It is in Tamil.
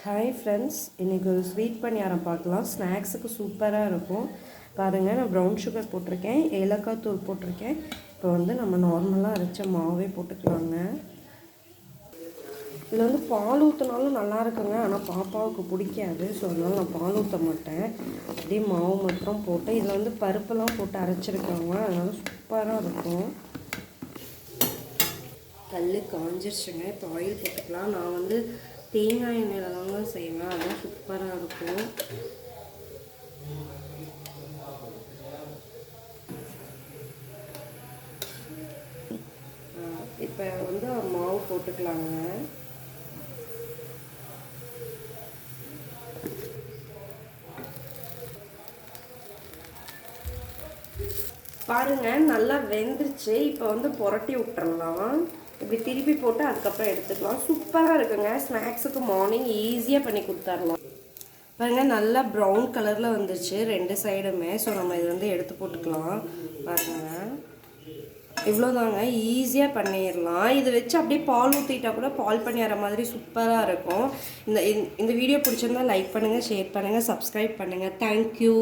ஹாய் ஃப்ரெண்ட்ஸ், இன்றைக்கி ஒரு ஸ்வீட் பணியாரம் பார்க்கலாம். ஸ்நாக்ஸுக்கு சூப்பராக இருக்கும். பாருங்கள், நான் ப்ரௌன் சுகர் போட்டிருக்கேன், ஏலக்காய் தூள் போட்டிருக்கேன். இப்போ வந்து நம்ம நார்மலாக அரைச்ச மாவே போட்டுக்கலாங்க. இதில் வந்து பால் ஊற்றினாலும் நல்லா இருக்குங்க, ஆனால் பாப்பாவுக்கு பிடிக்காது. ஸோ அதனால் நான் பால் ஊற்ற மாட்டேன். அப்படியே மாவு மட்டும் போட்டு இதில் வந்து பருப்பெல்லாம் போட்டு அரைச்சிருக்காங்க, அதனால் சூப்பராக இருக்கும். கல் காஞ்சிருச்சுங்க. இப்போ ஆயில் போட்டுக்கலாம். நான் வந்து தேங்காய் எண்ணெயில் தாங்க செய்வேன், அதெல்லாம் சூப்பராக இருக்கும். இப்போ வந்து மாவு போட்டுக்கலாங்க. பாருங்க, நல்லா வெந்துருச்சு. இப்போ வந்து புரட்டி விட்டுறலாம். இப்படி திருப்பி போட்டு அதுக்கப்புறம் எடுத்துக்கலாம். சூப்பராக இருக்குங்க. ஸ்நாக்ஸுக்கு மார்னிங் ஈஸியாக பண்ணி கொடுத்துர்லாம். பாருங்கள், நல்லா ப்ரௌன் கலரில் வந்துருச்சு ரெண்டு சைடுமே. ஸோ நம்ம இது வந்து எடுத்து போட்டுக்கலாம். பாருங்கள், இவ்வளோதாங்க, ஈஸியாக பண்ணிடலாம். இது வச்சு அப்படியே பால் ஊற்றிட்டா கூட பால் பணியார மாதிரி சூப்பராக இருக்கும். இந்த வீடியோ பிடிச்சிருந்தா லைக் பண்ணுங்கள், ஷேர் பண்ணுங்கள், சப்ஸ்கிரைப் பண்ணுங்கள். தேங்க்யூ.